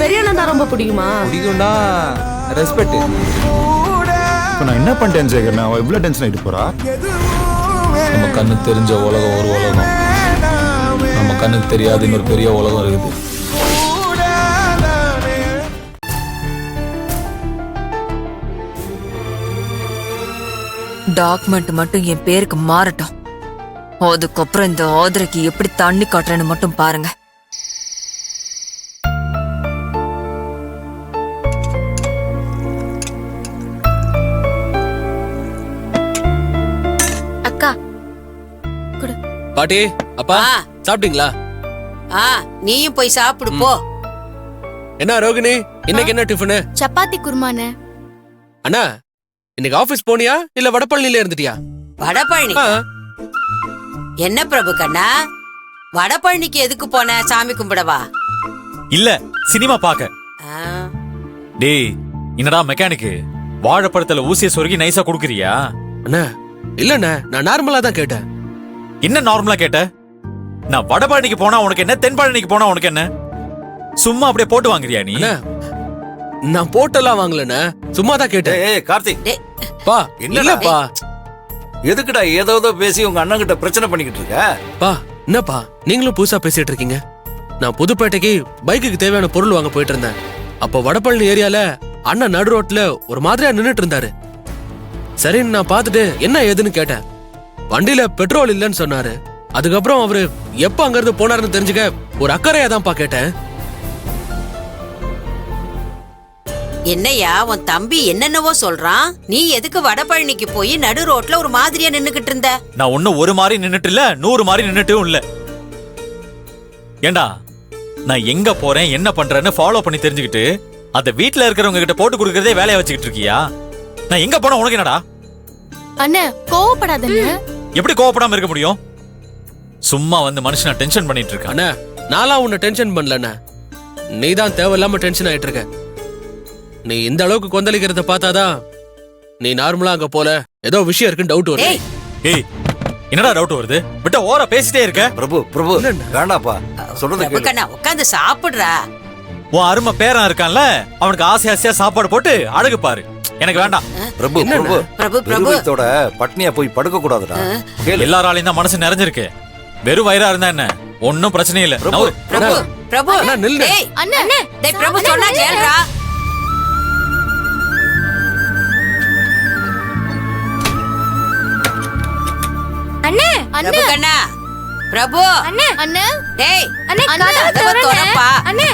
பெரிய அண்ணன் தான் ரொம்ப பிடிக்குமா? பிடிக்கும்டா, ரெஸ்பெக்ட். இப்போ நான் என்ன பண்ணிட்டேன் சேகர்? நான் இவ்வளோ டென்ஷன் ஆகிட்டு போறா? நம்ம கண்ணுக்கு தெரிஞ்ச உலகம் ஒரு உலகம், நம்ம கண்ணுக்கு தெரியாத இன்னொரு பெரிய உலகம் இருக்குது. டாக்குமெண்ட் மட்டும் என் பேருக்கு மாறட்டும். அதுக்கப்புறம் இந்த ஆதரைக்கு எப்படி தண்ணி காட்டுறேன்னு மட்டும் பாருங்க. அக்கா குடு. பாட்டி, அப்பா சாப்பிட்டீங்களா? நீயும் போய் சாப்பிடு போ. என்ன ரோகிணி, இன்னைக்கு என்ன டிஃபனு? சப்பாத்தி குருமானே. அண்ணா, இன்னைக்கு ஆபீஸ் போனியா இல்ல வடபழனில இருந்துட்டியா? வடபழனி? என்ன பிரபு கண்ணா, வடபழனிக்கு எதுக்கு போன? சாமி கும்பிடவா? இல்ல, சினிமா பாக்க. டேய், என்னடா மெக்கானிக்கு வாழைப்பழத்துல ஊசிய சொருகி நைஸா குடுக்குறியா? அண்ணா இல்லண்ணா, நான் நார்மலா தான் கேட்டேன். என்ன நார்மலா கேட்ட? நான் வடபழனிக்கு போனா உனக்கு என்ன, தென்பழனிக்கு போனா உனக்கு என்ன? சும்மா அப்படியே போட்டு வாங்குறியா நீ? நான் போட்டெல்லாம் வாங்கலண்ணா, சும்மா தான் கேட்டேன். ஏய் கார்த்திக், பா இல்லப்பா. எதுக்குடா ஏதோ பேசி உங்க அண்ணன் கிட்ட பிரச்சனை பண்ணிக்கிட்டு இருக்க? பா என்னப்பா நீங்களும் புதுசா பேசிட்டு இருக்கீங்க? நான் புதுப்பேட்டைக்கு பைக்குக்கு தேவையான பொருள் வாங்க போயிட்டு இருந்தேன். அப்போ வடபழனி ஏரியால அண்ணன் நடு ரோட்ல ஒரு மாதிரியா நின்னுட்டு இருந்தாரு. சரின்னு நான் பார்த்துட்டு என்ன ஏதுன்னு கேட்டேன். வண்டியில பெட்ரோல் இல்லைன்னு சொன்னாரு. அதுக்கப்புறம் அவரு எப்ப அங்க இருந்து போனாருன்னு தெரிஞ்சுக்க ஒரு அக்கறையா தான்ப்பா கேட்டேன். என்னையா உன் தம்பி என்னென்னவோ சொல்றான், நீ எதுக்கு வடபழனிக்கு போய் நடு ரோட்ல ஒரு மாதிரியா நின்னுகிட்டு இருந்த? நான் ஒன்னும் ஒரு மாதிரி நின்னுட்டு இல்ல, 100 மாதிரி நின்னுட்டும் இல்ல. ஏண்டா, நான் எங்க போறேன் என்ன பண்றேன்னு ஃபாலோ பண்ணி தெரிஞ்சுக்கிட்டு அத வீட்டுல இருக்கிறவங்க கிட்ட போட்டு கொடுக்கறதே வேலையா வச்சுக்கிட்டு இருக்கியா? நான் எங்க போனா உனக்கு என்னடா? அண்ணே கோவப்படாதண்ணே. எப்படி கோவப்படாம இருக்க முடியும்? சும்மா வந்து மனுஷனை டென்ஷன் பண்ணிட்டு இருக்க. அண்ணா நான்லாம் உன்னை டென்ஷன் பண்ணலண்ணா, நீதான் தேவையில்லாம டென்ஷன் ஆயிட்டு இருக்க. நீ இந்த அளவுக்கு கொந்தளிக்கிறத பார்த்தாதான் நீ நார்மலா அங்க போல ஏதோ விஷயம் இருக்குன்னு டவுட் வருது. ஏய், என்னடா டவுட் வருது? விட்ட ஓர பேசிட்டே இருக்க. பிரபு பிரபு வேண்டாப்பா, சொல்றது பிரபு கண்ணா உட்காந்து சாப்பிடுறா. உன் அருமை பேரன் இருக்கான்ல, அவனுக்கு ஆசை ஆசையா சாப்பாடு போட்டு அழகு பாரு. எனக்கு வேண்டாம். பிரபு பிரபு பிரபு பிரபு பட்னியா போய் படுக்க கூடாதுடா. எல்லாராலையும் தான் மனசு நிறைஞ்சிருக்கு. வெறும் வயிறா இருந்தா என்ன, ஒன்னும் பிரச்சனை இல்ல. பிரபு பிரபு நில்லு. டேய் அண்ணே, டேய் பிரபு சொன்னா கேளுடா. அண்ணே பிரபு கண்ணா, பிரபு அண்ணே அண்ணே டேய் அண்ணே கதவை திறப்பா. அண்ணே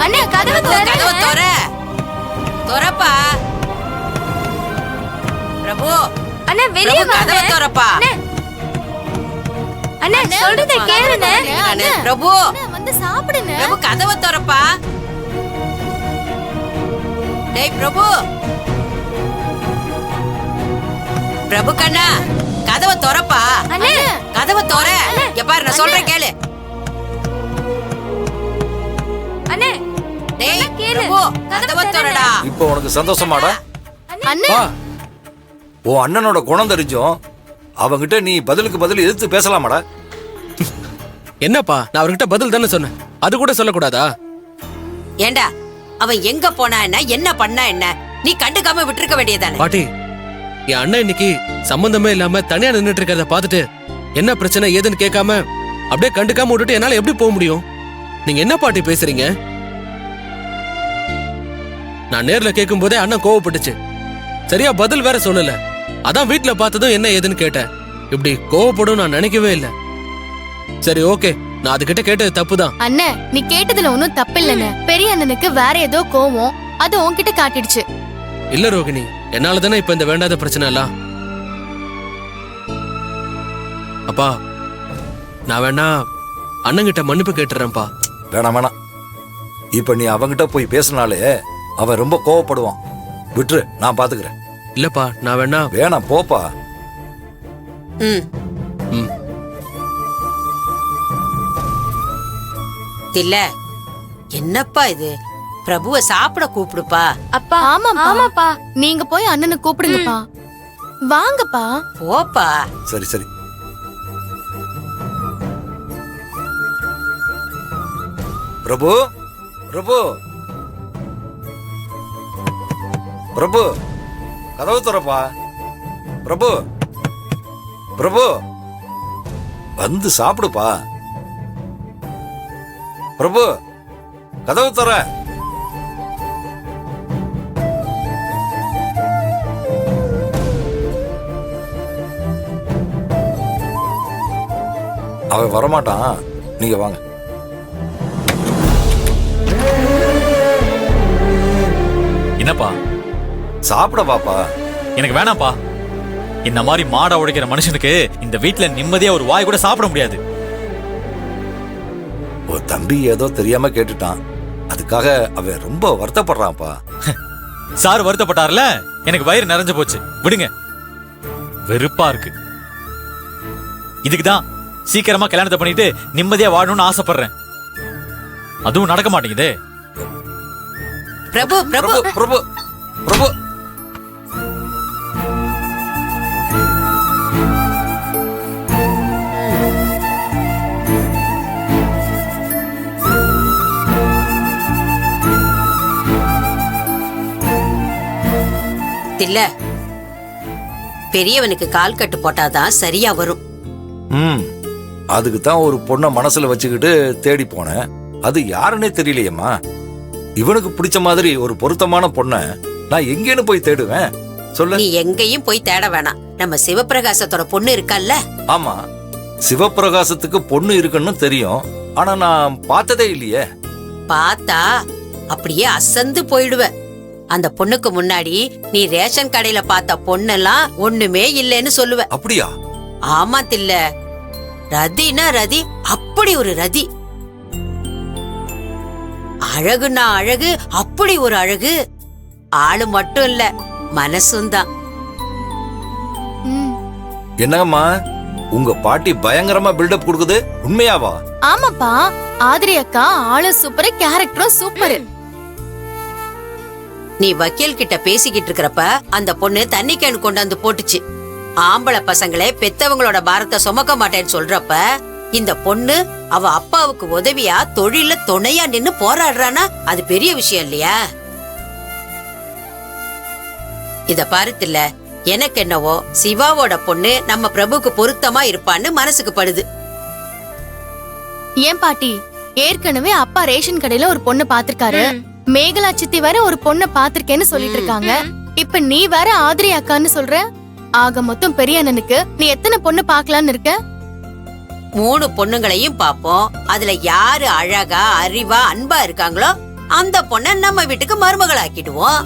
அண்ணே கதவை திற, திறப்பா. பிரபு அண்ணே வெளிய வா. கதவை திறப்பா. அண்ணே சொல்றத கேளுண்ணே. பிரபு வந்து சாப்பிடுங்க. பிரபு கதவை திறப்பா. டேய் பிரபு, பிரபு கண்ணா கதவை திறப்பா. அண்ணே கதவை திற. இங்க பாரு நான் சொல்றேன் கேளு. அண்ணே டேய் பிரபு கதவை திறடா. இப்போ உனக்கு சந்தோஷமாடா? அண்ணே உன் அண்ணனோட குணம் தெரிஞ்சும் அவங்கிட்ட நீ பதிலுக்கு பதில் எதிர்த்து பேசலாமாடா? என்னப்பா நான் அவர்கிட்ட பதில் தானே சொன்னேன், அது கூட சொல்லக்கூடாதா? ஏண்டா அவன் எங்க போனா என்ன பண்ணா என்ன, நீ கண்டுக்காம விட்டுருக்க வேண்டியதானே? பாட்டி, என் அண்ணன் இன்னைக்கு சம்பந்தமே இல்லாம தனியா நின்னுட்டு இருக்கிறத பார்த்துட்டு என்ன பிரச்சனை ஏதுன்னு கேட்காம அப்படியே கண்டுக்காம விட்டுட்டு என்னால எப்படி போக முடியும்? நீங்க என்ன பாட்டி பேசுறீங்க? நான் நேர்ல கேட்கும் போதே அண்ணன் கோவப்பட்டுச்சு. சரியா பதில் வேற சொல்லல. அதான் வீட்டுல பார்த்ததும் என்ன ஏதுன்னு கேட்டேன். இப்படி கோவப்படும் நான் நினைக்கவே இல்லை. சரி ஓகே, நான் அதுகிட்ட கேட்டது தப்புதான். அண்ணே நீ கேட்டதுல ஒன்னும் தப்பு இல்லண்ணே. பெரிய அண்ணனுக்கு வேற ஏதோ கோவம், அது உன்கிட்ட காட்டிடுச்சு. இல்ல ரோகிணி, என்னால தானே இப்ப இந்த வேண்டாத பிரச்சனை எல்லாம். அப்பா நான் வேணா அண்ணங்கிட்ட மன்னிப்பு கேட்டுறேன்ப்பா. வேணாம் வேணாம், இப்ப நீ அவங்கிட்ட போய் பேசினாலே அவன் ரொம்ப கோவப்படுவான். விட்டுரு, நான் பாத்துக்கிறேன். இல்லப்பா நான் வேணா. வேணாம் போப்பா. இல்ல என்னப்பா இது, பிரபுவ சாப்பிட கூப்பிடுப்பா. அப்பா ஆமாப்பா ஆமாப்பா நீங்க போய் அண்ணனை கூப்பிடுங்கப்பா. வாங்கப்பா. போப்பா. சரி சரி. பிரபு பிரபு பிரபு கதவு திறப்பா. பிரபு பிரபு வந்து சாப்பிடுப்பா. பிரபு கதவு தர. அவன் வரமாட்டான், நீங்க வாங்க. என்னப்பா? சாப்பிட பாப்பா. எனக்கு வேணாம்ப்பா. இந்த மாதிரி மாடை உடைக்கிற மனுஷனுக்கு இந்த வீட்டுல நிம்மதியா ஒரு வாய் கூட சாப்பிட முடியாது. ஒரு தம்பி ஏதோ தெரியாம கேட்டுட்டான், அதுக்காக அவன் ரொம்ப வருத்தப்படுறான்ப்பா. சார் வருத்தப்பட்டார்ல, எனக்கு வயிறு நிறைஞ்சு போச்சு, விடுங்க. வெறுப்பா இருக்கு. இதுக்குதான் சீக்கிரமா கல்யாணத்தை பண்ணிட்டு நிம்மதியா வாழணும்னு ஆசைப்படுறேன். அதுவும் நடக்க மாட்டேங்குதே. பிரபு பிரபு பிரபு பிரபு இல்ல, பெரியவனுக்கு கால் கட்டு போட்டாதான் சரியா வரும். அதுக்கு தான் ஒரு பொண்ணை மனசுல வச்சுக்கிட்டு தேடி போனேன். அது யாருன்னே தெரியலையேம்மா. இவனுக்கு பிடிச்ச மாதிரி ஒரு பொருத்தமான பொண்ணை நான் எங்கேன்னு போய் தேடுவேன் சொல்லு. நீ எங்கேயும் போய் தேட வேணாம். நம்ம சிவபிரகாசத்தோட பொண்ணு இருக்கல்ல. ஆமா, சிவபிரகாசத்துக்கு பொண்ணு இருக்குன்னு தெரியும், ஆனா நான் பார்த்ததே இல்லையே. பார்த்தா அப்படியே அசந்து போயிடுவ. அந்த பொண்ணுக்கு முன்னாடி நீ ரேஷன் கடையில பார்த்த பொண்ணெல்லாம் ஒண்ணுமே இல்லைன்னு சொல்லுவ. அப்படியா? ஆமா தில்ல, ரதினா ரதி, அப்படி ஒரு ரதி. அழகுனா அழகு, அப்படி ஒரு அழகு. ஆளு மட்டும் இல்ல, மனசும் தான். என்னங்கம்மா, உங்க பாட்டி பயங்கரமா பில்டப் கொடுக்குது, உண்மையாவா? ஆமாப்பா, ஆதிரி அக்கா ஆளு சூப்பர், கேரக்டரும் சூப்பர். நீ வக்கீல் கிட்ட பேசிக்கிட்டு இருக்கிறப்ப அந்த பொண்ணு தண்ணி கேன் கொண்டாந்து போட்டுச்சு. ஆம்பளை பசங்களே பெத்தவங்களோட பாரத்தை சுமக்க மாட்டேன்னு சொல்றப்ப இந்த பொண்ணு அவ அப்பாவுக்கு உதவியா தொழில துணையா நின்னு போராடுறானா அது பெரிய விஷயம் இல்லையா? இத பாருத்தில்ல, எனக்கு என்னவோ சிவாவோட பொண்ணு நம்ம பிரபுக்கு பொருத்தமா இருப்பான்னு மனசுக்கு படுது. ஏன் பாட்டி, ஏற்கனவே அப்பா ரேஷன் கடையில ஒரு பொண்ணு பாத்திருக்காரு, மேகலா சித்தி வேற ஒரு பொண்ண பாத்திருக்கேன்னு சொல்லிட்டு இருக்காங்க. இப்ப நீ வேற ஆதிரி அக்கான்னு சொல்ற. ஆக மொத்தம் பெரிய அண்ணனுக்கு நீ எத்தனை பொண்ணு பாக்கலான்னு இருக்க? 3 பொண்ணுங்களையும் பாப்போம். அதுல யாரு அழகா அறிவா அன்பா இருக்காங்களோ அந்த பொண்ண நம்ம வீட்டுக்கு மருமகள் ஆக்கிடுவோம்.